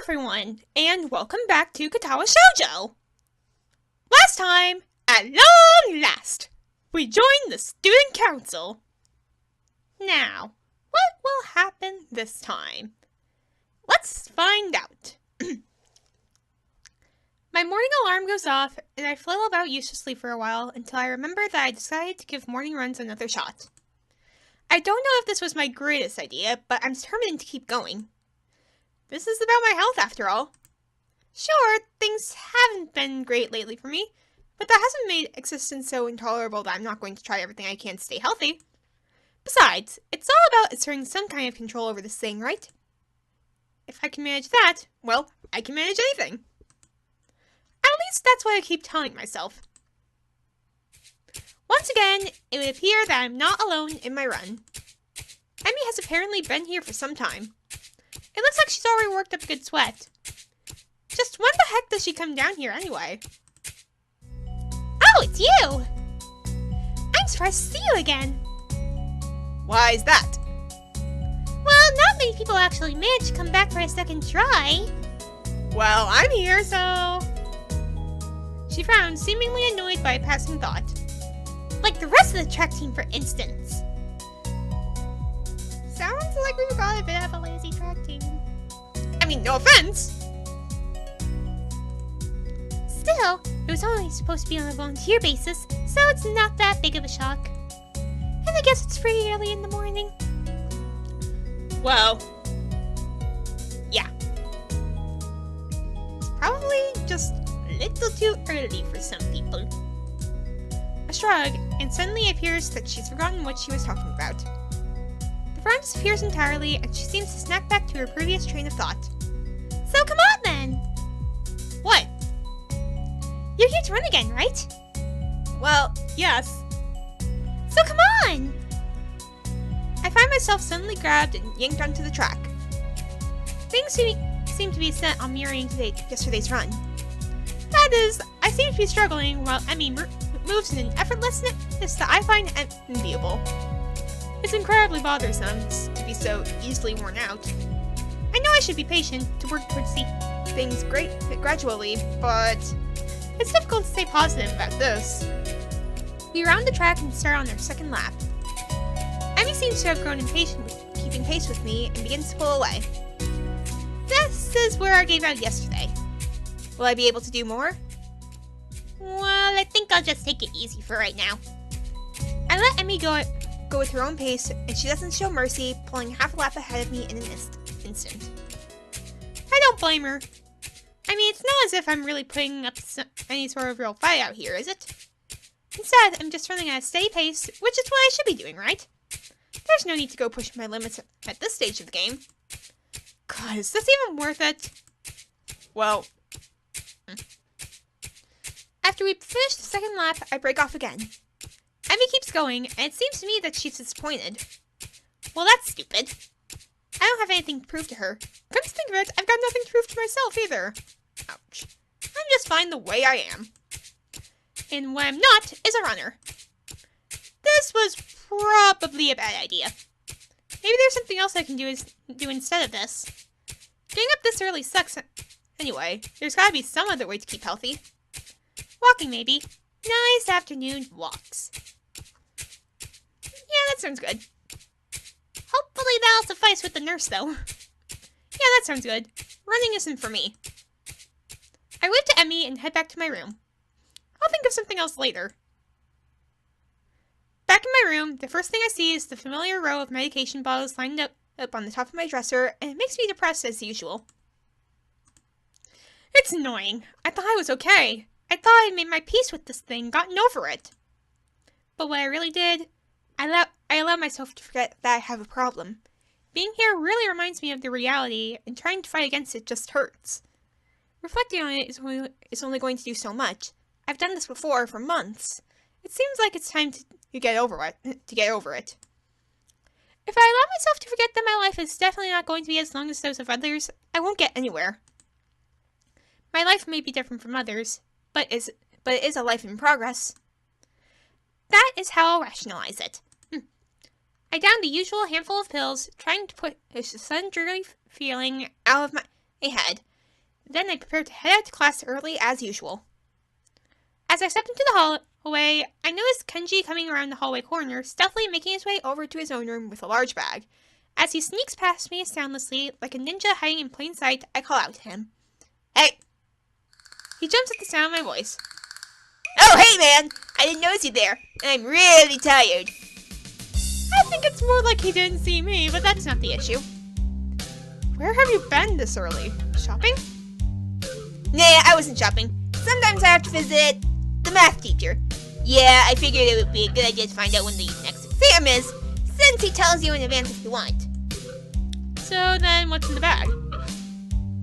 everyone, and welcome back to Katawa Shoujo! Last time, at long last, we joined the student council. Now, what will happen this time? Let's find out. My morning alarm goes off, and I flail about uselessly for a while until I remember that I decided to give morning runs another shot. I don't know if this was my greatest idea, but I'm determined to keep going. This is about my health, after all. Sure, things haven't been great lately for me, but that hasn't made existence so intolerable that I'm not going to try everything I can to stay healthy. Besides, it's all about asserting some kind of control over this thing, right? If I can manage that, well, I can manage anything. At least that's what I keep telling myself. Once again, it would appear that I'm not alone in my run. Emmy has apparently been here for some time. It looks like she's already worked up a good sweat. Just when the heck does she come down here anyway? Oh, it's you! I'm surprised to see you again. Why is that? Well, not many people actually manage to come back for a second try. Well, I'm here, so... She frowned, seemingly annoyed by a passing thought. Like the rest of the track team, for instance. Sounds like we've got a bit of a lazy track team. I mean, no offense! Still, it was only supposed to be on a volunteer basis, so it's not that big of a shock. And I guess it's pretty early in the morning. Well... yeah. It's probably just a little too early for some people. A shrug, and suddenly it appears that she's forgotten what she was talking about. The frown disappears entirely, and she seems to snap back to her previous train of thought. So come on then! What? You're here to run again, right? Well, yes. So come on! I find myself suddenly grabbed and yanked onto the track. Things seem to be set on mirroring yesterday's run. That is, I seem to be struggling while Emmy moves in an effortlessness that I find enviable. It's incredibly bothersome to be so easily worn out. I know I should be patient to work towards see things gradually, but it's difficult to stay positive about this. We round the track and start on our second lap. Emmy seems to have grown impatient with keeping pace with me and begins to pull away. This is where I gave out yesterday. Will I be able to do more? Well, I think I'll just take it easy for right now. I let Emmy go with her own pace, and she doesn't show mercy, pulling half a lap ahead of me in an instant. I don't blame her. I mean, it's not as if I'm really putting up any sort of real fight out here, is it? Instead, I'm just running at a steady pace, which is what I should be doing, right? There's no need to go push my limits at this stage of the game. God, is this even worth it? Well... After we finish the second lap, I break off again. Emmy keeps going, and it seems to me that she's disappointed. Well, that's stupid. I don't have anything to prove to her. Come to think of it, I've got nothing to prove to myself either. Ouch. I'm just fine the way I am. And what I'm not is a runner. This was probably a bad idea. Maybe there's something else I can do instead of this. Getting up this early sucks anyway. There's gotta be some other way to keep healthy. Walking, maybe. Nice afternoon walks. Yeah, that sounds good. Hopefully that'll suffice with the nurse, though. Yeah, that sounds good. Running isn't for me. I wave to Emmy and head back to my room. I'll think of something else later. Back in my room, the first thing I see is the familiar row of medication bottles lined up on the top of my dresser, and it makes me depressed as usual. It's annoying. I thought I was okay. I thought I'd made my peace with this thing, gotten over it. But what I really did, I allowed myself to forget that I have a problem. Being here really reminds me of the reality, and trying to fight against it just hurts. Reflecting on it is only going to do so much. I've done this before for months. It seems like it's time to get over it. If I allow myself to forget that my life is definitely not going to be as long as those of others, I won't get anywhere. My life may be different from others, but it is a life in progress. That is how I'll rationalize it. I downed the usual handful of pills, trying to push the sudden dreary feeling out of my head. Then I prepared to head out to class early as usual. As I stepped into the hallway, I noticed Kenji coming around the hallway corner, stealthily making his way over to his own room with a large bag. As he sneaks past me soundlessly, like a ninja hiding in plain sight, I call out to him. Hey! He jumps at the sound of my voice. Oh, hey, man! I didn't notice you there, and I'm really tired. I think it's more like he didn't see me, but that's not the issue. Where have you been this early? Shopping? Nah, I wasn't shopping. Sometimes I have to visit the math teacher. Yeah, I figured it would be a good idea to find out when the next exam is, since he tells you in advance if you want. So then, what's in the bag?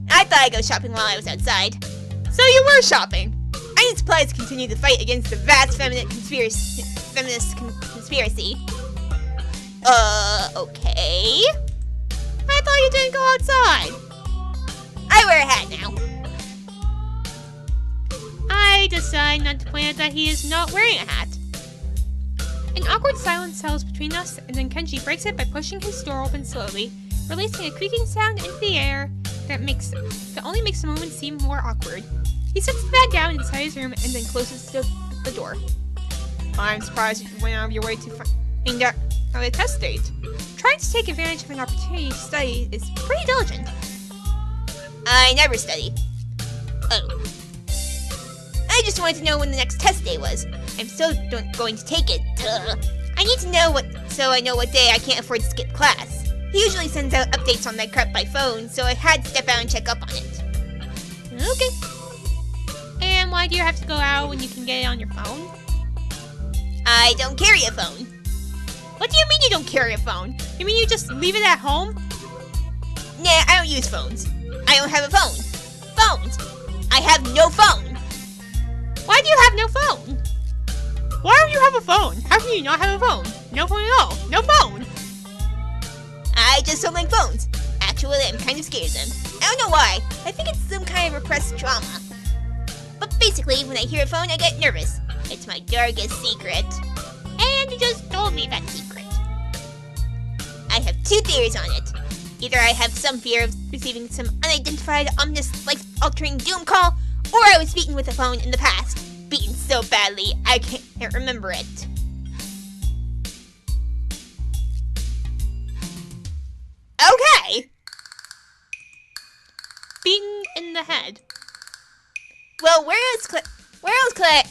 I thought I'd go shopping while I was outside. So you were shopping? I need supplies to continue the fight against the vast feminist conspiracy. Okay. I thought you didn't go outside. I wear a hat now. I decide not to point out that he is not wearing a hat. An awkward silence settles between us, and then Kenji breaks it by pushing his door open slowly, releasing a creaking sound into the air that only makes the moment seem more awkward. He sets the bag down inside his room and then closes the door. I'm surprised you went out of your way to find out a test date. Trying to take advantage of an opportunity to study is pretty diligent. I never study. Oh. I just wanted to know when the next test day was. I'm still going to take it. Duh. I need to know so I know what day I can't afford to skip class. He usually sends out updates on that crap by phone, so I had to step out and check up on it. Okay. And why do you have to go out when you can get it on your phone? I don't carry a phone. What do you mean you don't carry a phone? You mean you just leave it at home? Nah, I don't use phones. I don't have a phone. Phones. I have no phone. Why do you have no phone? Why don't you have a phone? How can you not have a phone? No phone at all. No phone. I just don't like phones. Actually, I'm kind of scared of them. I don't know why. I think it's some kind of repressed trauma. But basically, when I hear a phone, I get nervous. It's my darkest secret. And you just told me that secret. I have two theories on it. Either I have some fear of receiving some unidentified, ominous, life-altering doom call, or I was beaten with a phone in the past. Beaten so badly, I can't remember it. Okay! Beaten in the head. Well, where else could I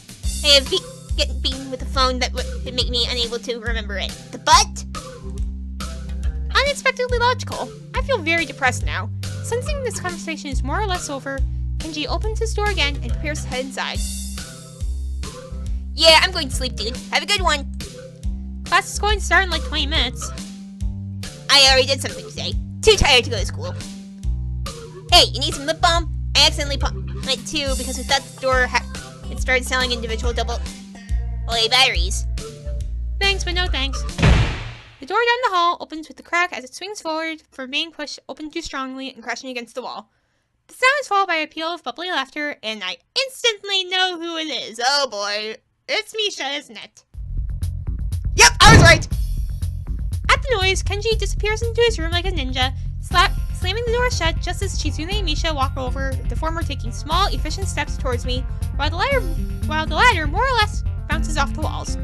have get beaten with a phone that would make me unable to remember it? The butt? Unexpectedly logical. I feel very depressed now. Sensing this conversation is more or less over, Kenji opens his door again and prepares to head inside. Yeah, I'm going to sleep, dude. Have a good one. Class is going to start in like 20 minutes. I already did something today. Too tired to go to school. Hey, you need some lip balm? I accidentally put it too because without the store, it started selling individual double-A batteries. Thanks, but no thanks. The door down the hall opens with a crack as it swings forward for being pushed open too strongly and crashing against the wall. The sound is followed by a peal of bubbly laughter, and I instantly know who it is. Oh boy, it's Misha, isn't it? Yep, I was right! At the noise, Kenji disappears into his room like a ninja, slamming the door shut just as Chizune and Misha walk over, the former taking small, efficient steps towards me, while the latter more or less bounces off the walls.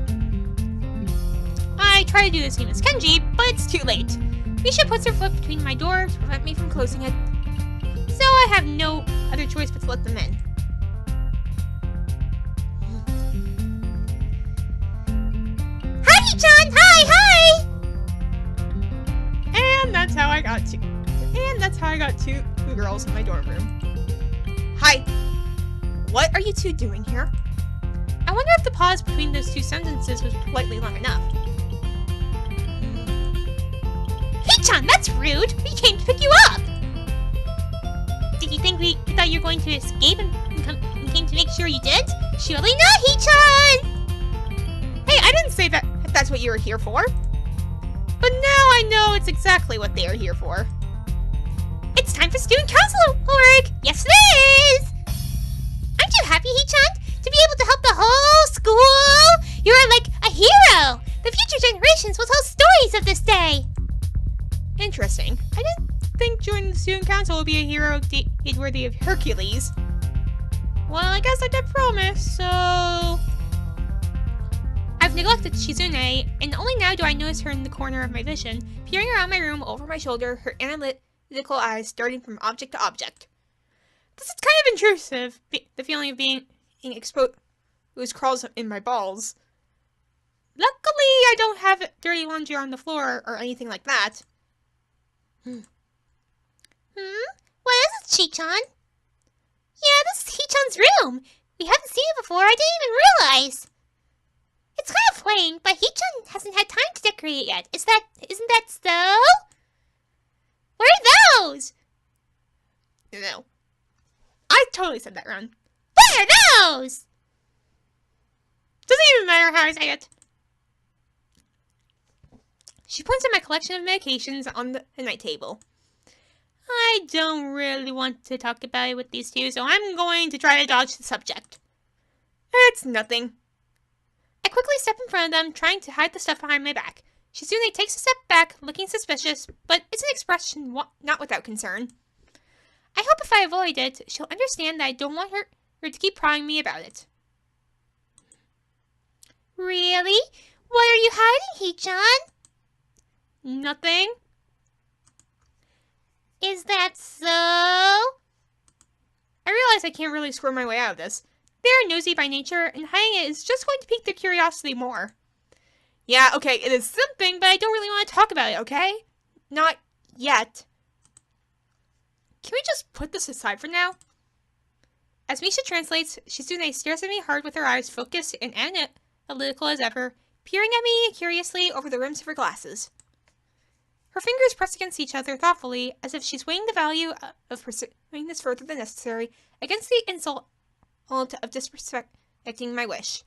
I try to do the same as Kenji, but it's too late. Misha puts her foot between my door to prevent me from closing it, so I have no other choice but to let them in. Hi-chan! Hi! And that's how I got two girls in my dorm room. Hi. What are you two doing here? I wonder if the pause between those two sentences was politely long enough. Hey-chan, that's rude! We came to pick you up! Did you think we thought you were going to escape and came to make sure you did? Surely not, Hey-chan! Hey, I didn't say that if that's what you were here for. But now I know it's exactly what they are here for. It's time for student council work! Yes, it is! Aren't you happy, Hey-chan? To be able to help the whole school? You're like a hero! The future generations will tell stories of this day! Interesting. I think joining the student council will be a hero deed worthy of Hercules. Well, I guess I did promise, so... I've neglected Shizune, and only now do I notice her in the corner of my vision, peering around my room over my shoulder, her analytical eyes darting from object to object. This is kind of intrusive, the feeling of being exposed crawls in my balls. Luckily, I don't have dirty laundry on the floor or anything like that. What is it, Chi-chan? Yeah, this is Hi-chan's room. We haven't seen it before, I didn't even realize. It's kind of plain, but Hi-chan hasn't had time to decorate it yet. Isn't that so? What are those? No. I totally said that wrong. What are those? Doesn't even matter how I say it. She points at my collection of medications on the night table. I don't really want to talk about it with these two, so I'm going to try to dodge the subject. It's nothing. I quickly step in front of them, trying to hide the stuff behind my back. Shizune takes a step back, looking suspicious, but it's an expression not without concern. I hope if I avoid it, she'll understand that I don't want her to keep prying me about it. Really? What are you hiding, Hi-chan? Nothing. Is that so? I realize I can't really squirm my way out of this. They are nosy by nature, and hiding it is just going to pique their curiosity more. Yeah, okay, it is something, but I don't really want to talk about it, okay? Not yet. Can we just put this aside for now? As Misha translates, Shizune stares at me hard with her eyes focused and analytical as ever, peering at me curiously over the rims of her glasses. Her fingers press against each other thoughtfully, as if she's weighing the value of pursuing this further than necessary against the insult of disrespecting my wish.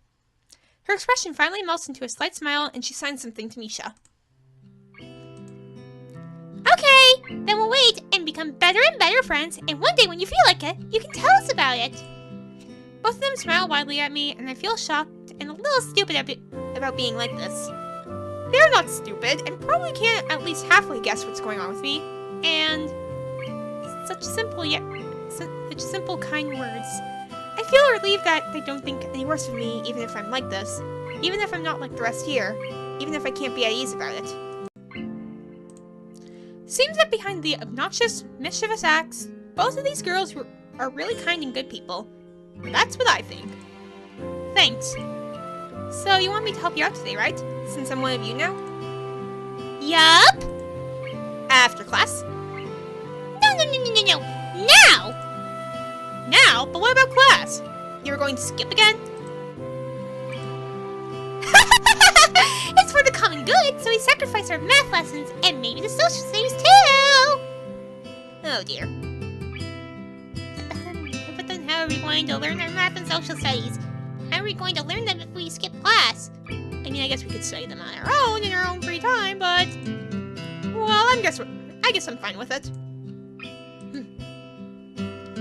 Her expression finally melts into a slight smile, and she signs something to Misha. Okay, then we'll wait and become better and better friends, and one day when you feel like it, you can tell us about it. Both of them smile widely at me, and I feel shocked and a little stupid about being like this. They're not stupid, and probably can't at least halfway guess what's going on with me. And such simple, kind words. I feel relieved that they don't think any worse of me, even if I'm like this. Even if I'm not like the rest here. Even if I can't be at ease about it. Seems that behind the obnoxious, mischievous acts, both of these girls are really kind and good people. That's what I think. Thanks. So you want me to help you out today, right? Since I'm one of you now? Yup. After class? No. Now! Now? But what about class? You were going to skip again? It's for the common good, so we sacrifice our math lessons and maybe the social studies too! Oh dear. But then how are we going to learn our math and social studies? How are we going to learn them if we skip class? I mean, I guess we could study them on our own in our own free time, but... Well, I guess I'm fine with it.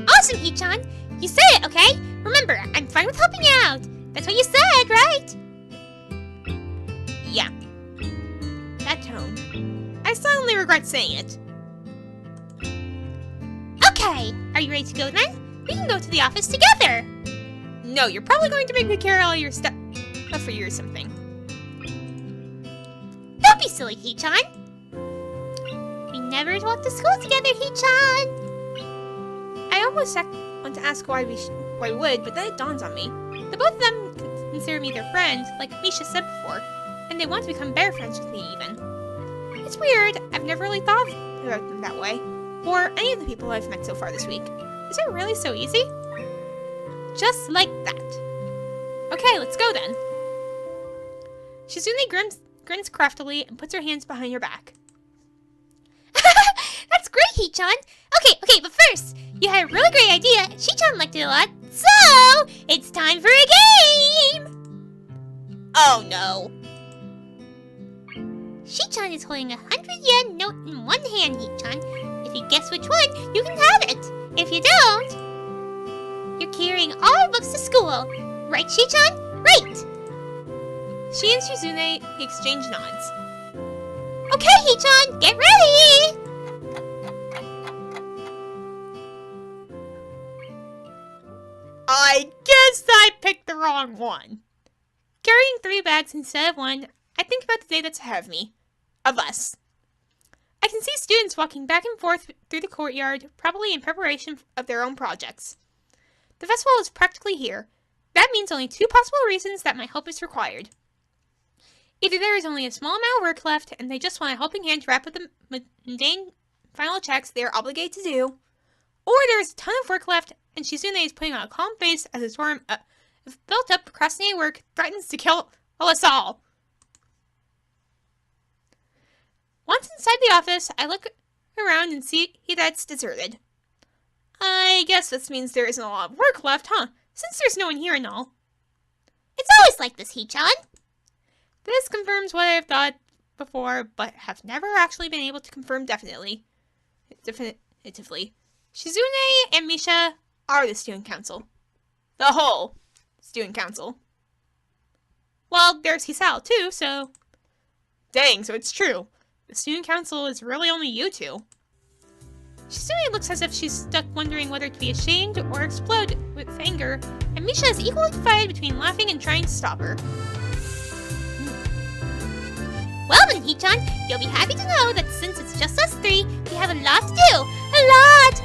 Awesome, Hi-chan! You said it, okay? Remember, I'm fine with helping you out. That's what you said, right? Yeah. That tone. I suddenly regret saying it. Okay, are you ready to go then? We can go to the office together. No, you're probably going to make me carry all your stuff for you or something. Don't be silly, Hi-chan. We never walked to school together, Hi-chan. I almost want to ask why we would, but then it dawns on me. The both of them consider me their friend, like Misha said before, and they want to become better friends with me even. It's weird, I've never really thought about them that way, or any of the people I've met so far this week. Is it really so easy? Just like that. Okay, let's go then. Shizune grins craftily and puts her hands behind her back. That's great, Hi-chan! Okay, but first, you had a really great idea, and Shi-chan liked it a lot, so it's time for a game! Oh no. Shi-chan is holding a 100-yen note in one hand, Hi-chan. If you guess which one, you can have it. If you don't, you're carrying all our books to school. Right, Shi-chan? Right! She and Shizune exchange nods. Okay, Hi-chan, get ready! guess I picked the wrong one. Carrying 3 bags instead of 1, I think about the day that's ahead of me. Of us. I can see students walking back and forth through the courtyard, probably in preparation of their own projects. The festival is practically here. That means only 2 possible reasons that my help is required. Either there is only a small amount of work left, and they just want a helping hand to wrap up the mundane final checks they are obligated to do, or there is a ton of work left, and Shizune is putting on a calm face as a storm of built-up procrastinated work threatens to kill us all. Once inside the office, I look around and see that it's deserted. I guess this means there isn't a lot of work left, huh? Since there's no one here and all. It's always like this, Hee-chan. This confirms what I've thought before, but have never actually been able to confirm definitively. Shizune and Misha are the student council. The whole student council. Well, there's Hisao too, so... Dang, so it's true. The student council is really only you two. Shizune looks as if she's stuck wondering whether to be ashamed or explode with anger, and Misha is equally divided between laughing and trying to stop her. Well then, Hee-chan, you'll be happy to know that since it's just us 3, we have a lot to do. A lot!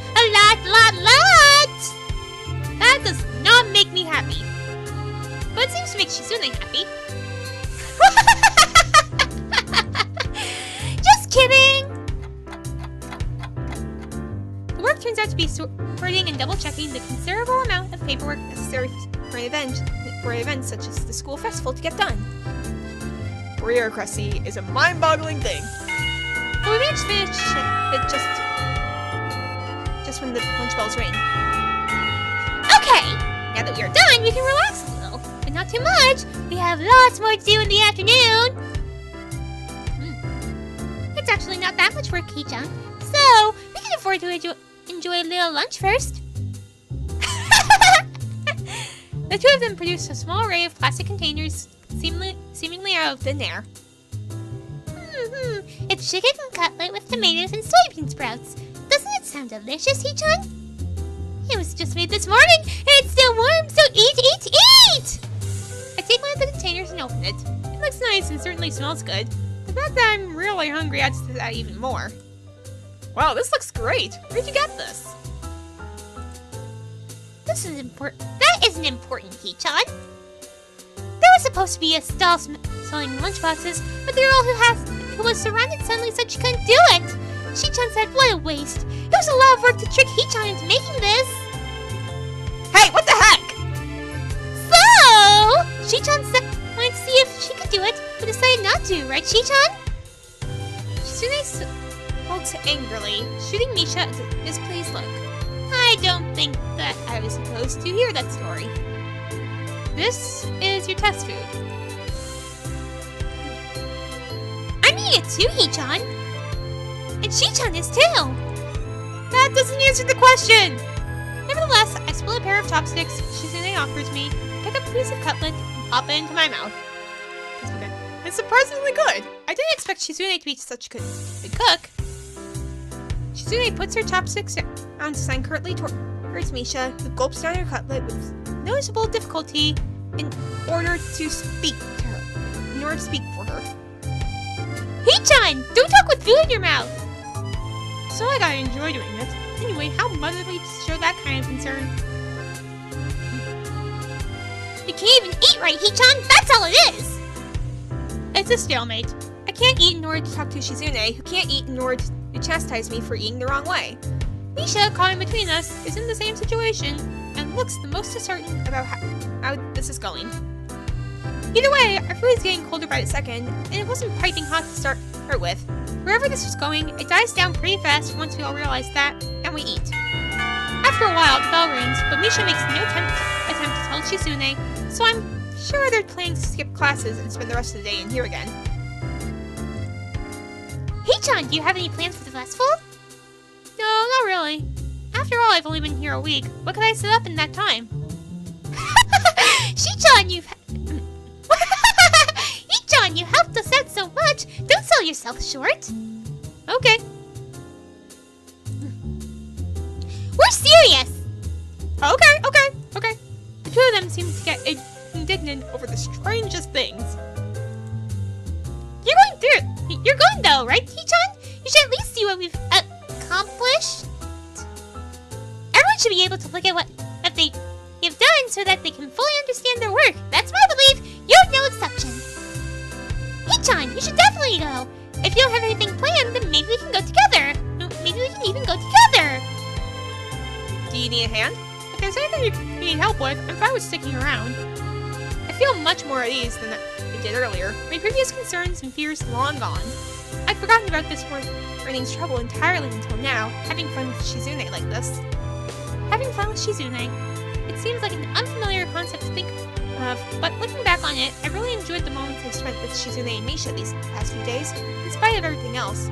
That does not make me happy. But it seems to make Shizune happy. Just kidding! The work turns out to be sorting and double-checking the considerable amount of paperwork necessary for an event such as the school festival to get done. Bureaucracy is a mind-boggling thing. But we managed to finish it just when the lunch bells ring. Okay, now that we are done, we can relax a little. But not too much. We have lots more to do in the afternoon. It's actually not that much work, Hee-chan. So, we can afford to enjoy a little lunch first. The two of them produce a small array of plastic containers, seemingly out of thin air. It's chicken cutlet with tomatoes and soybean sprouts. Doesn't it sound delicious, Hee-chan? It was just made this morning, and it's still warm, so eat! I take one of the containers and open it. It looks nice and certainly smells good. The fact that I'm really hungry adds to that even more. Wow, this looks great! Where'd you get this? This is important. That isn't important, Hee-chan. There was supposed to be a stall selling lunchboxes, but the girl who was surrounded suddenly said she couldn't do it. Hee-chan said, what a waste. It was a lot of work to trick Hee-chan into making this. Hey, what the heck? So, Hee-chan wanted to see if she could do it, but decided not to, right, Hee-chan? Shizune spoke angrily, shooting Misha a displeased look. I don't think that I was supposed to hear that story. This is your test food. I'm eating it too, Hee-chan. And Shee-chan is too. That doesn't answer the question. Nevertheless, I spill a pair of chopsticks Shizune offers me, pick up a piece of cutlet, and pop it into my mouth. It's surprisingly good. I didn't expect Shizune to be such a good cook. Shizune puts her chopsticks down to sign curtly towards Misha, who gulps down her cutlet with noticeable difficulty in order to speak to her. In order to speak for her. Hee-chan! Don't talk with food in your mouth! So I gotta enjoy doing it. Anyway, how motherly to show that kind of concern. You can't even eat right, Hee-chan! That's all it is! It's a stalemate. I can't eat in order to talk to Shizune, who can't eat in order to chastise me for eating the wrong way. Misha, caught in between us, is in the same situation, and looks the most uncertain about how this is going. Either way, our food is getting colder by the second, and it wasn't piping hot to start with. Wherever this was going, it dies down pretty fast once we all realize that, and we eat. After a while, the bell rings, but Misha makes no attempt to tell Shizune, so I'm sure they're planning to skip classes and spend the rest of the day in here again. Hee-chan, do you have any plans for the festival? No, not really. After all, I've only been here a week. What could I set up in that time? Hee-chan, Hee-chan, you helped us out so much. Don't sell yourself short. Okay. We're serious. Okay. The two of them seem to get indignant over the strangest things. You're going though, right, Hee-chan? You should at least see what we've accomplished. Everyone should be able to look at what they've done so that they can fully understand their work. That's my belief. You're no exception. Hee-chan, you should definitely go. If you don't have anything planned, then maybe we can go together. Maybe we can even go together. Do you need a hand? If there's anything you need help with, I'm fine with sticking around. I feel much more at ease than I did earlier. My previous concerns and fears long gone. I'd forgotten about this morning's trouble entirely until now, having fun with Shizune like this. Having fun with Shizune. It seems like an unfamiliar concept to think of, but looking back on it, I really enjoyed the moments I spent with Shizune and Misha these past few days, in spite of everything else.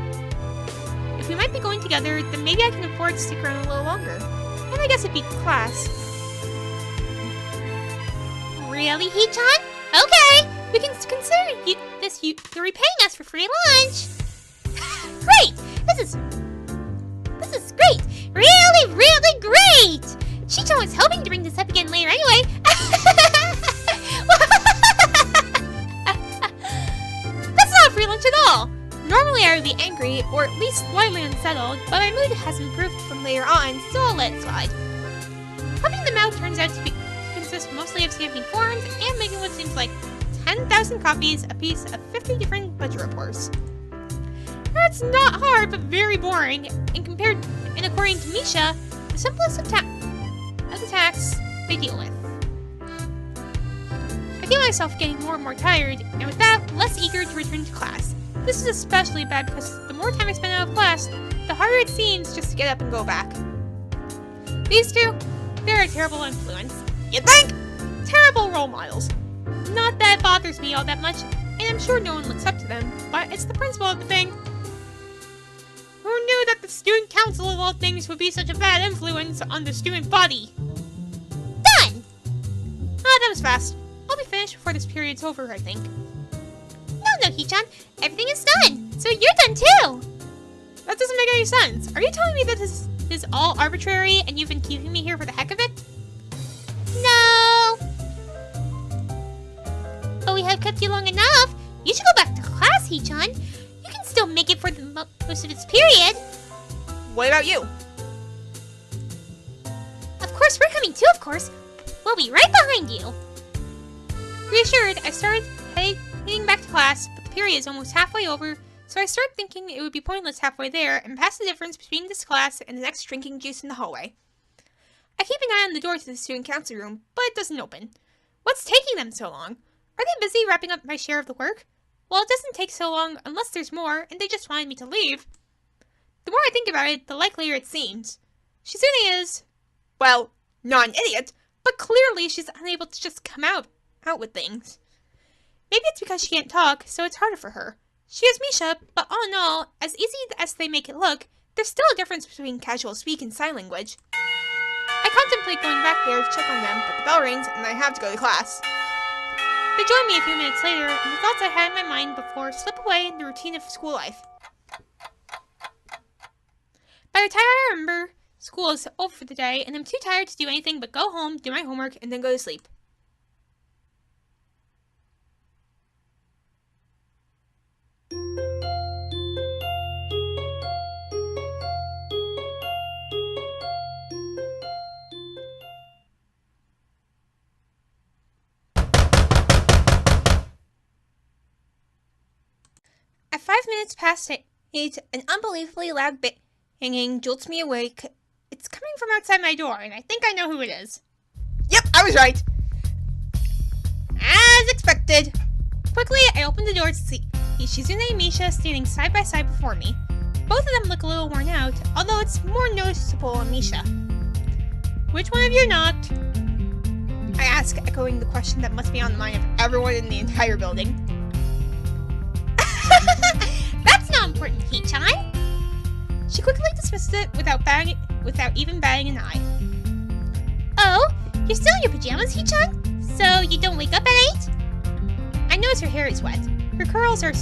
If we might be going together, then maybe I can afford to stick around a little longer. And I guess it'd be class. Really, Hee-chan? Okay, we can consider you're repaying us for free lunch. Great! This is great! Really, really great! Shoujo was hoping to bring this up again later anyway. That's not free lunch at all! Normally I would be angry, or at least slightly unsettled, but my mood has improved from later on, so I'll let it slide. Helping them out turns out to consist mostly of stamping forms and making what seems like 10,000 copies a piece of 50 different budget reports. That's not hard, but very boring, and according to Misha, the simplest of the tasks they deal with. I feel myself getting more and more tired, and with that, less eager to return to class. This is especially bad because the more time I spend out of class, the harder it seems just to get up and go back. These two, they're a terrible influence. You think? Terrible role models. Not that it bothers me all that much, and I'm sure no one looks up to them, but it's the principle of the thing. Who knew that the student council of all things would be such a bad influence on the student body? Done! Ah, that was fast. I'll be finished before this period's over, I think. No, Hee-chan. Everything is done. So you're done too. That doesn't make any sense. Are you telling me that this is all arbitrary and you've been keeping me here for the heck of it? No. But we have kept you long enough. You should go back to class, Hee-chan. You can still make it for the most of its period. What about you? Of course, we're coming too, of course. We'll be right behind you. Reassured, I started heading back to class, but the period is almost halfway over, so I started thinking it would be pointless halfway there and past the difference between this class and the next drinking juice in the hallway. I keep an eye on the door to the student council room, but it doesn't open. What's taking them so long? Are they busy wrapping up my share of the work? Well, it doesn't take so long unless there's more, and they just wanted me to leave. The more I think about it, the likelier it seems. Shizune is, well, not an idiot, but clearly she's unable to just come out with things. Maybe it's because she can't talk, so it's harder for her. She has Misha, but all in all, as easy as they make it look, there's still a difference between casual speak and sign language. I contemplate going back there to check on them, but the bell rings and I have to go to class. They join me a few minutes later, and the thoughts I had in my mind before slip away in the routine of school life. By the time I remember, school is over for the day, and I'm too tired to do anything but go home, do my homework, and then go to sleep. At 5 minutes past 8, an unbelievably loud banging jolts me awake. It's coming from outside my door, and I think I know who it is. Yep, I was right! As expected! Quickly, I open the door to see Shizune and Misha standing side by side before me. Both of them look a little worn out, although it's more noticeable on Misha. Which one of you knocked? I ask, echoing the question that must be on the mind of everyone in the entire building. That's not important, Hee-chan. She quickly dismisses it without even batting an eye. Oh, you're still in your pajamas, Hee-chan? So you don't wake up at 8? I notice her hair is wet. Her curls are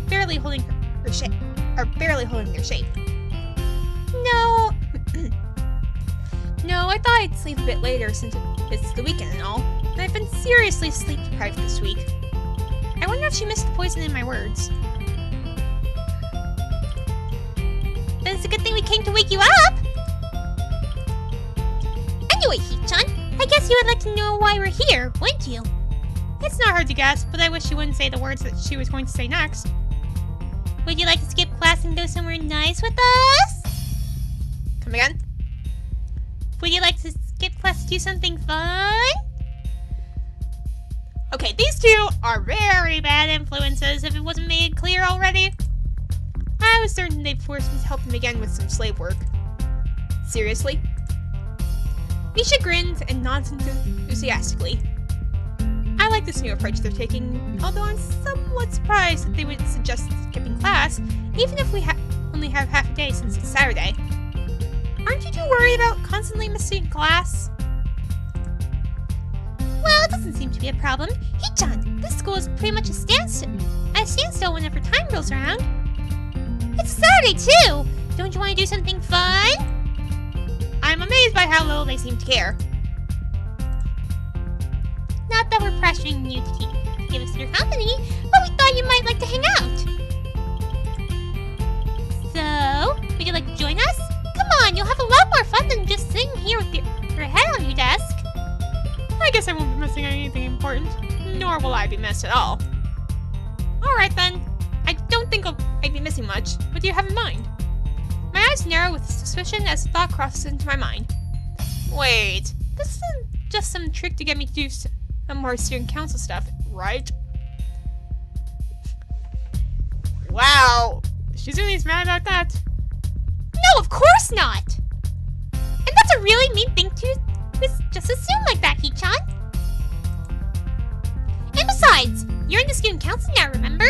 barely holding their shape. No. No, I thought I'd sleep a bit later since it's the weekend and all, and I've been seriously sleep deprived this week. I wonder if she missed the poison in my words. Then it's a good thing we came to wake you up! Anyway, Hee-chan, I guess you would like to know why we're here, wouldn't you? It's not hard to guess, but I wish she wouldn't say the words that she was going to say next. Would you like to skip class and go somewhere nice with us? Come again? Would you like to skip class to do something fun? Okay, these two are very bad influences, if it wasn't made clear already. I was certain they'd force me to help them again with some slave work. Seriously? Misha grins and nods enthusiastically. I like this new approach they're taking, although I'm somewhat surprised that they would suggest skipping class, even if we only have half a day since it's Saturday. Aren't you too worried about constantly missing class? Well, it doesn't seem to be a problem. Hee-chan, this school is pretty much a standstill whenever time rolls around. It's Saturday, too! Don't you want to do something fun? I'm amazed by how little they seem to care. Not that we're pressuring you to give us your company, but we thought you might like to hang out. So, would you like to join us? Come on, you'll have a lot more fun than just sitting here with your head on your desk. I guess I won't be missing anything important, nor will I be missed at all. Alright then. I don't think I'd be missing much. What do you have in mind? My eyes narrow with suspicion as the thought crosses into my mind. Wait, this isn't just some trick to get me to do some more student council stuff, right? Wow, Shizune's mad about that. No, of course not! And that's a really mean thing to just assume like that, Hee-chan. And besides, you're in the student council now, remember?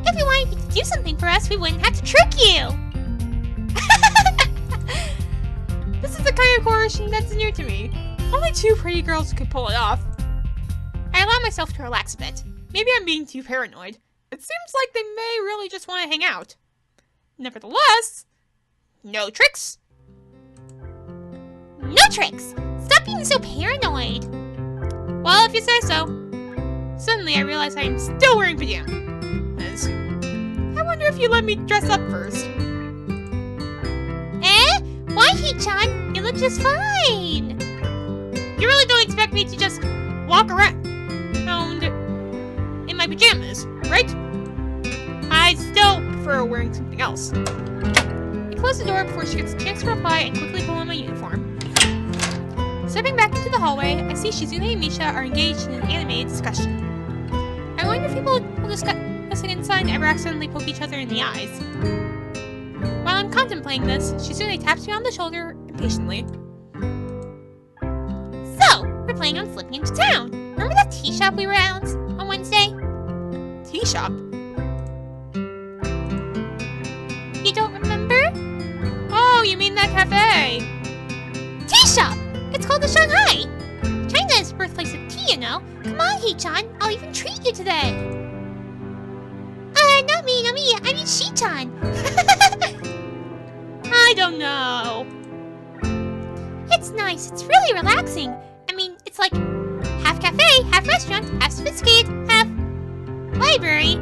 If we wanted you to do something for us, we wouldn't have to trick you! This is the kind of coercion that's new to me. Only two pretty girls could pull it off. I allow myself to relax a bit. Maybe I'm being too paranoid. It seems like they may really just want to hang out. Nevertheless, no tricks. No tricks! Stop being so paranoid! Well, if you say so. Suddenly, I realize I am still wearing pajamas. I wonder if you let me dress up first. Eh? Why, Hee-chan? You look just fine! You really don't expect me to just walk around in my pajamas, right? I still prefer wearing something else. I close the door before she gets a chance to reply and quickly pull on my uniform. Stepping back into the hallway, I see Shizune and Misha are engaged in an animated discussion. I wonder if people will discussing inside ever accidentally poke each other in the eyes. While I'm contemplating this, Shizune taps me on the shoulder impatiently. So, we're planning on slipping into town. Remember that tea shop we were at on Wednesday? Tea shop? You don't remember? Oh, you mean that cafe? Tea shop! It's called the Shanghai! China is the birthplace of tea, you know. Come on, Hee-chan, I'll even treat you today. Not me, I mean Shi-chan. I don't know. It's nice, it's really relaxing. I mean, it's like half cafe, half restaurant, half sophisticated, half library.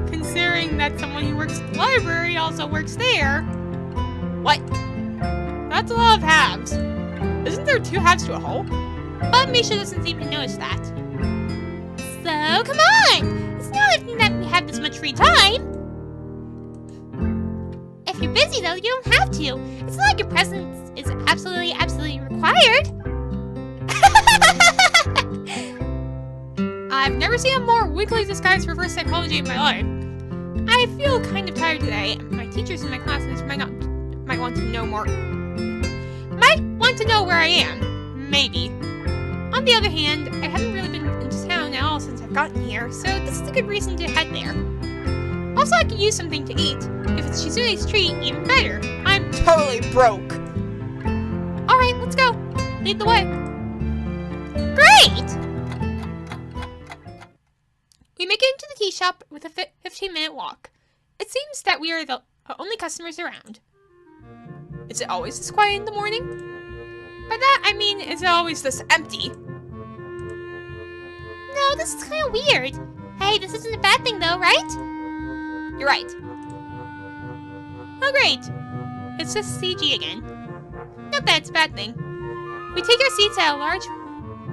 Considering that someone who works at the library also works there. What? That's a lot of halves. Isn't there two halves to a whole? But Misha doesn't seem to notice that. So, come on! It's not like that we have this much free time. If you're busy, though, you don't have to. It's not like your presence is absolutely required. I've never seen a more weakly disguised reverse psychology in my life. I feel kind of tired today, and my teachers in my classes might want to know more. Might want to know where I am. Maybe. On the other hand, I haven't really been into town at all since I've gotten here, so this is a good reason to head there. Also, I could use something to eat. If it's Shizune's treat, even better. I'm totally broke. Alright, let's go. Lead the way. Great! We make it into the tea shop with a 15-minute walk. It seems that we are the only customers around. Is it always this quiet in the morning? By that, I mean, it's always just empty. No, this is kind of weird. Hey, this isn't a bad thing though, right? You're right. Oh, great. It's just CG again. Not that it's a bad thing. We take our seats at a large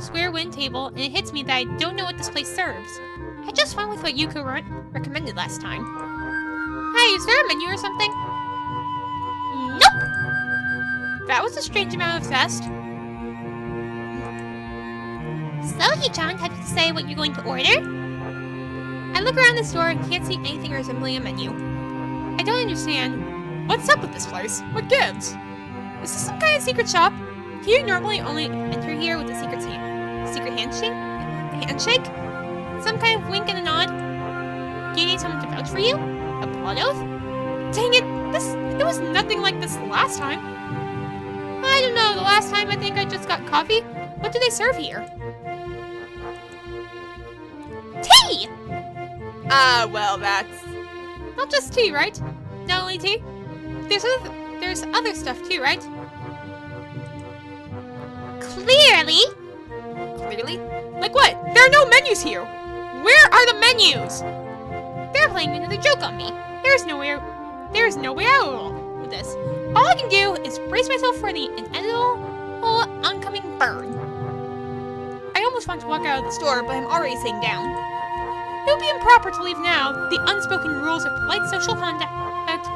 square wind table, and it hits me that I don't know what this place serves. I just went with what Yuko recommended last time. Hey, is there a menu or something? Nope! That was a strange amount of zest. So, Hee-chan, have you say what you're going to order? I look around the store and can't see anything resembling a menu. I don't understand. What's up with this place? What gives? Is this some kind of secret shop? Do you normally only enter here with a secret handshake? Some kind of wink and a nod? Do you need someone to vouch for you? A blood oath? Dang it! It was nothing like this last time. I don't know, the last time I think I just got coffee. What do they serve here? Tea! Well, that's not just tea, right? Not only tea. There's other stuff too, right? Clearly. Clearly? Like what? There are no menus here! Where are the menus? They're playing another joke on me. There is no way out with this. All I can do is brace myself for the inevitable oncoming burn. I almost want to walk out of the store, but I'm already sitting down. It would be improper to leave now. The unspoken rules of polite social conduct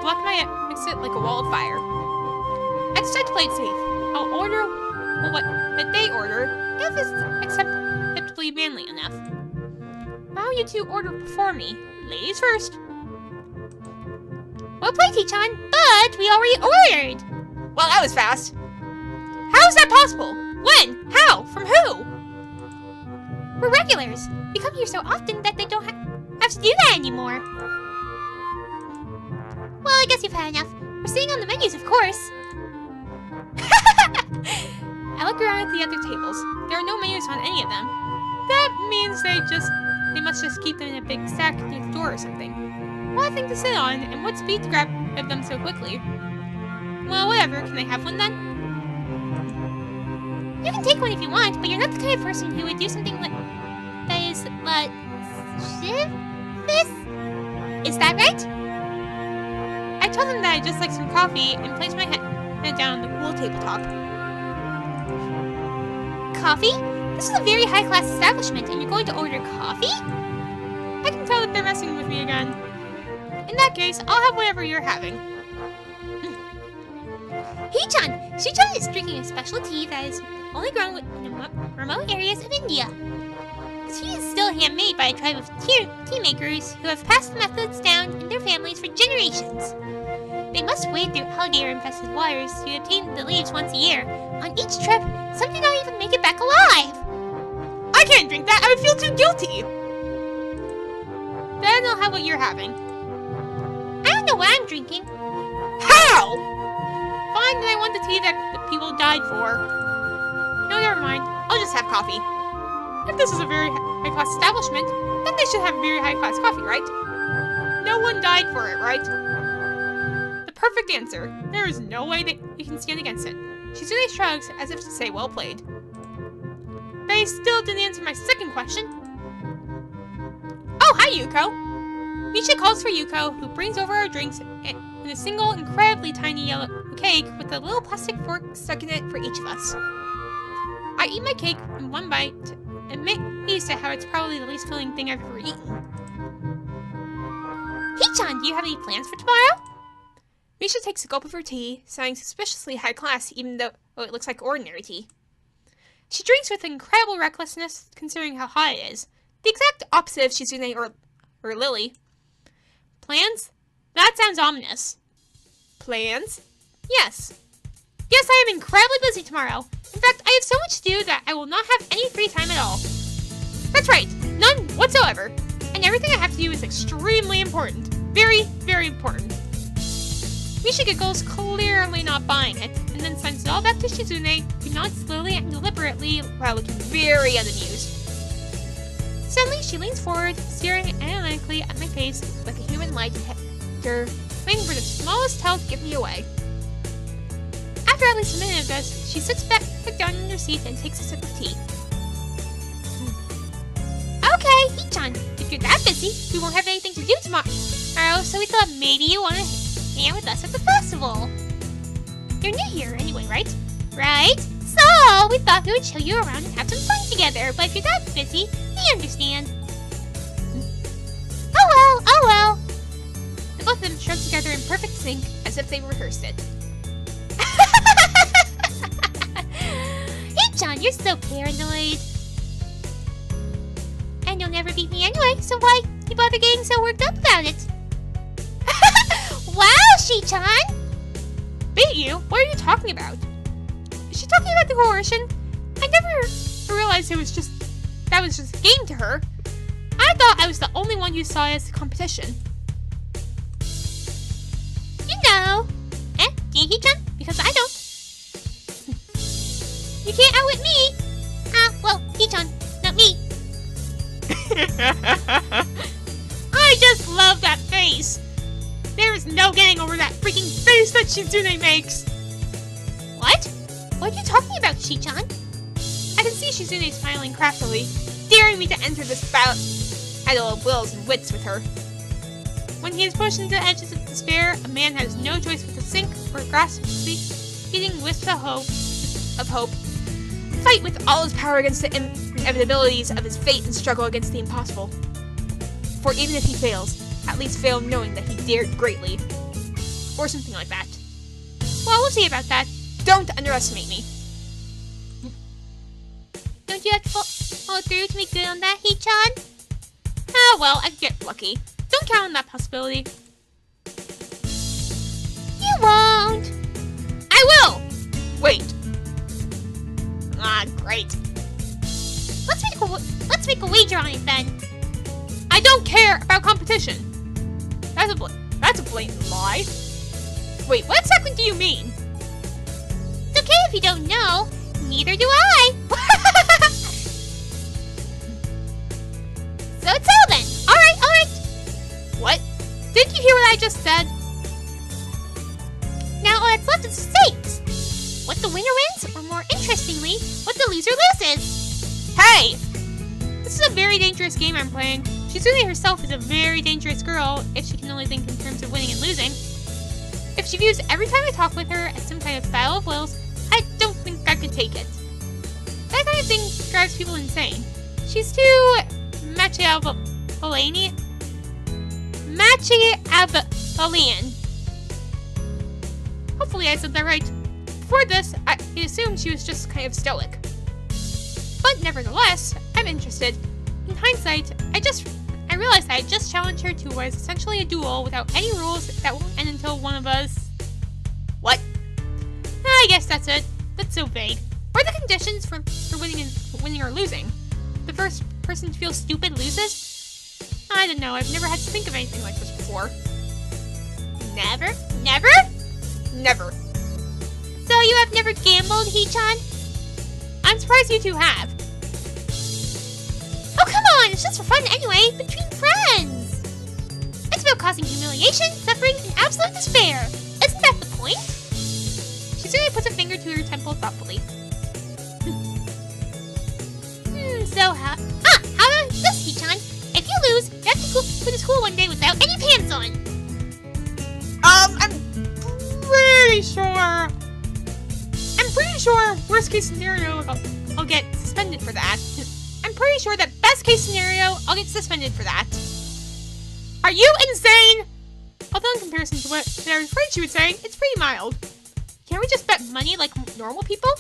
block my exit like a wall of fire. I decide to play it safe. I'll order what they order, if it's acceptably manly enough. Why don't you two order before me? Ladies first. Well played, Hee-chan, but we already ordered. Well, that was fast. How is that possible? When? How? From who? We're regulars. We come here so often that they don't have to do that anymore. Well, I guess you've had enough. We're sitting on the menus, of course. I look around at the other tables. There are no menus on any of them. That means they must just keep them in a big stack near the door or something. What thing to sit on, and what speed to grab them so quickly? Well, whatever. Can I have one then? You can take one if you want, but you're not the kind of person who would do something that is lascivious. Is that right? I told them that I'd just like some coffee and placed my head down on the cool tabletop. Coffee? This is a very high-class establishment, and you're going to order coffee? I can tell that they're messing with me again. In that case, I'll have whatever you're having. Hee-chan! Shoujo is drinking a special tea that is only grown in remote areas of India. The tea is still handmade by a tribe of tea makers who have passed the methods down in their families for generations. They must wade through alligator-infested waters to obtain the leaves once a year. On each trip, some do not even make it back alive. I can't drink that! I would feel too guilty! Then I'll have what you're having. I don't know what I'm drinking. How? Fine, then I want the tea that the people died for. No, never mind. I'll just have coffee. If this is a very high-class establishment, then they should have very high-class coffee, right? No one died for it, right? The perfect answer. There is no way that you can stand against it. Shizune shrugs as if to say, well played. But I still didn't answer my second question. Oh, hi, Yuko! Misha calls for Yuko, who brings over our drinks in a single, incredibly tiny yellow cake with a little plastic fork stuck in it for each of us. I eat my cake in one bite and amazed at how it's probably the least filling thing I've ever eaten. Hee-chan, do you have any plans for tomorrow? Misha takes a gulp of her tea, sounding suspiciously high class even though it looks like ordinary tea. She drinks with incredible recklessness considering how hot it is. The exact opposite of Shizune or Lily. Plans? That sounds ominous. Plans? Yes. Yes, I am incredibly busy tomorrow. In fact, I have so much to do that I will not have any free time at all. That's right, none whatsoever. And everything I have to do is extremely important. Very, very important. Misha giggles, clearly not buying it, and then sends it all back to Shizune, who nods slowly and deliberately while looking very unamused. Suddenly, she leans forward, staring analytically at my face like a human lie detector, waiting for the smallest tell to give me away. After at least a minute of this, she sits back down in her seat and takes a sip of tea. Okay, Hee-chan, if you're that busy, we won't have anything to do tomorrow, so we thought maybe you want to hang out with us at the festival. You're new here anyway, right? Right? So, we thought we would show you around and have some fun together, but if you're that busy, we understand. Oh well. The both of them shrugged together in perfect sync, as if they rehearsed it. Hee-chan, you're so paranoid. And you'll never beat me anyway, so why you bother getting so worked up about it? Wow, Shi-chan! Beat you? What are you talking about? Is she talking about the coercion? I never realized that was just a game to her. I thought I was the only one who saw it as a competition. You know. Do you, Hee-chan? Because I don't. You can't outwit me. Well, Hee-chan, not me. I just love that face. There is no getting over that freaking face that Shizune makes. What? What are you talking about, Shi-chan? I can see Shizune smiling craftily, daring me to enter this battle of wills and wits with her. When he is pushed into the edges of despair, a man has no choice but to sink or grasp fleeting wisps of hope, fight with all his power against the inevitabilities of his fate and struggle against the impossible. For even if he fails, at least fail knowing that he dared greatly. Or something like that. Well, we'll see about that. Don't underestimate me. Don't you have to follow through to make good on that, Hee-chan? Ah, well, I could get lucky. Don't count on that possibility. You won't. I will! Wait. Ah, great. Let's make a wager on it then. I don't care about competition. That's a blatant lie. Wait, what exactly do you mean? It's okay if you don't know. Neither do I. So it's all then. All right. What? Didn't you hear what I just said? Now all that's left is stakes. What the winner wins, or more interestingly, what the loser loses. Hey! This is a very dangerous game I'm playing. Shizune herself is a very dangerous girl if she can only think in terms of winning and losing. If she views every time I talk with her as some kind of battle of wills, I don't think I could take it. That kind of thing drives people insane. She's too Machiavellian. Hopefully I said that right. Before this, I assumed she was just kind of stoic. But nevertheless, I'm interested. In hindsight, I realized I had just challenged her to what is essentially a duel without any rules that won't end until one of us... What? I guess that's it. That's so vague. What are the conditions for winning or losing? The first person to feel stupid loses? I don't know, I've never had to think of anything like this before. Never? Never. So you have never gambled, Hee-chan? I'm surprised you two have. Oh, come on! It's just for fun anyway, between friends! It's about causing humiliation, suffering, and absolute despair. Isn't that the point? Shizune puts a finger to her temple thoughtfully. So how about this, Hee-chan? If you lose, you have to go to school one day without any pants on. I'm pretty sure worst case scenario, I'll get suspended for that. I'm pretty sure that best case scenario, I'll get suspended for that. Are you insane? Although in comparison to what I was afraid she was saying, it's pretty mild. Can't we just bet money like normal people?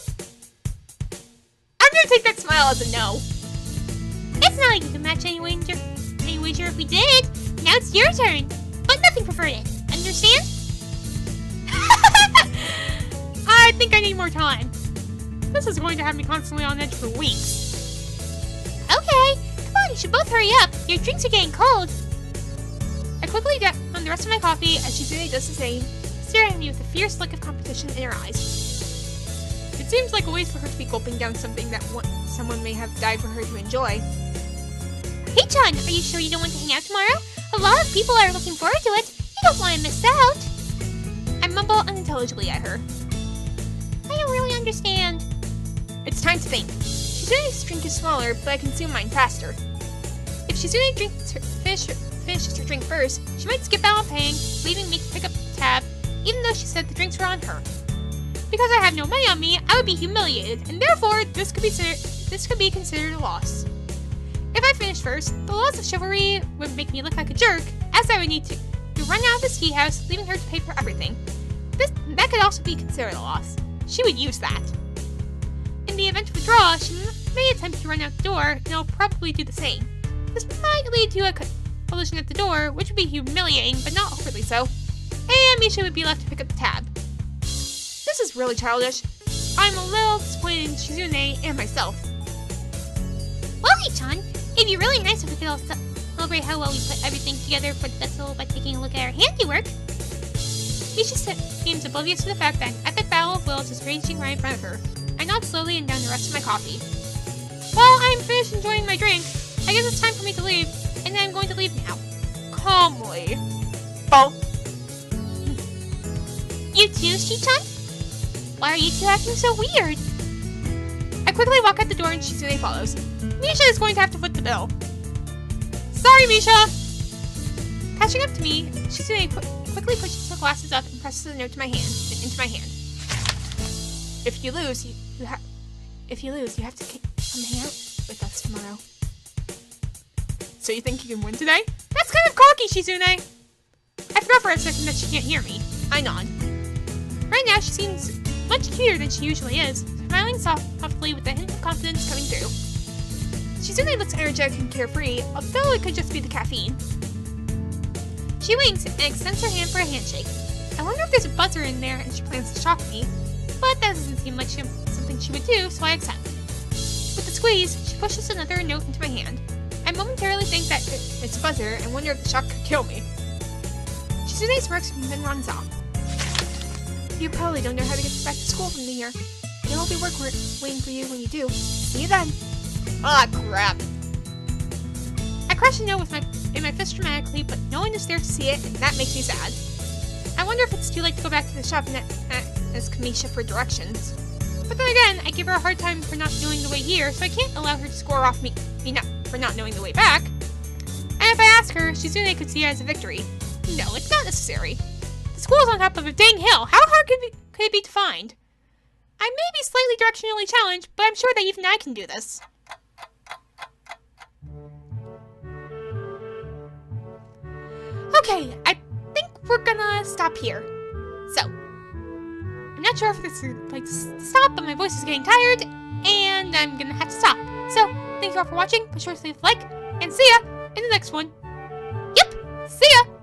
I'm gonna take that smile as a no. It's not like you can match any wager if we did. Now it's your turn, but nothing perverted. Understand? I think I need more time. This is going to have me constantly on edge for weeks. Okay, come on, you should both hurry up. Your drinks are getting cold. I quickly get on the rest of my coffee as Shizune does the same, staring at me with a fierce look of competition in her eyes. It seems like a waste for her to be gulping down something that someone may have died for her to enjoy. Hee-chan, are you sure you don't want to hang out tomorrow? A lot of people are looking forward to it. You don't want to miss out. I mumble unintelligibly at her. understand. It's time to think. Shizune's drink is smaller, but I consume mine faster. If Shizune finishes her drink first, she might skip out on paying, leaving me to pick up the tab, even though she said the drinks were on her. Because I have no money on me, I would be humiliated, and therefore this could be considered a loss. If I finish first, the laws of chivalry would make me look like a jerk, as I would need to run out of this tea house, leaving her to pay for everything. That could also be considered a loss. She would use that. In the event of a draw, she may attempt to run out the door, and I'll probably do the same. This might lead to a collision at the door, which would be humiliating, but not overly so. And Misha would be left to pick up the tab. This is really childish. I'm a little disappointed in Shizune and myself. Well, Hichan, it'd be really nice if we could all celebrate how well we put everything together for the festival by taking a look at our handiwork. Misha seems oblivious to the fact that an epic battle of wills is raging right in front of her. I nod slowly and down the rest of my coffee. Well, I'm finished enjoying my drink. I guess it's time for me to leave, and I'm going to leave now. Calmly. Well, You too, Shichan? Why are you two acting so weird? I quickly walk out the door and Shizune follows. Misha is going to have to foot the bill. Sorry, Misha! Catching up to me, Shizune quickly pushes her glasses up and presses a note into my hand. If you lose, you have to come hang out with us tomorrow. So you think you can win today? That's kind of cocky, Shizune! I forgot for a second that she can't hear me. I nod. Right now, she seems much cuter than she usually is, smiling softly with a hint of confidence coming through. Shizune looks energetic and carefree, although it could just be the caffeine. She winks and extends her hand for a handshake. I wonder if there's a buzzer in there and she plans to shock me, but that doesn't seem like something she would do, so I accept. With a squeeze, she pushes another note into my hand. I momentarily think that it's a buzzer and wonder if the shock could kill me. Shizune smirks and then runs off. You probably don't know how to get back to school from here. There will be work waiting for you when you do. See you then. Ah, crap. I crush a note in my fist dramatically, but no one is there to see it, and that makes me sad. I wonder if it's too late to go back to the shop and ask Kamisha for directions. But then again, I give her a hard time for not knowing the way here, so I can't allow her to score off me for not knowing the way back. And if I ask her, Shizune could see it as a victory. No, it's not necessary. The school is on top of a dang hill. How hard could it be to find? I may be slightly directionally challenged, but I'm sure that even I can do this. Okay, I think we're gonna stop here. So, I'm not sure if this is like to stop, but my voice is getting tired, and I'm gonna have to stop. So, thank you all for watching. Be sure to leave a like, and see ya in the next one. Yep, see ya!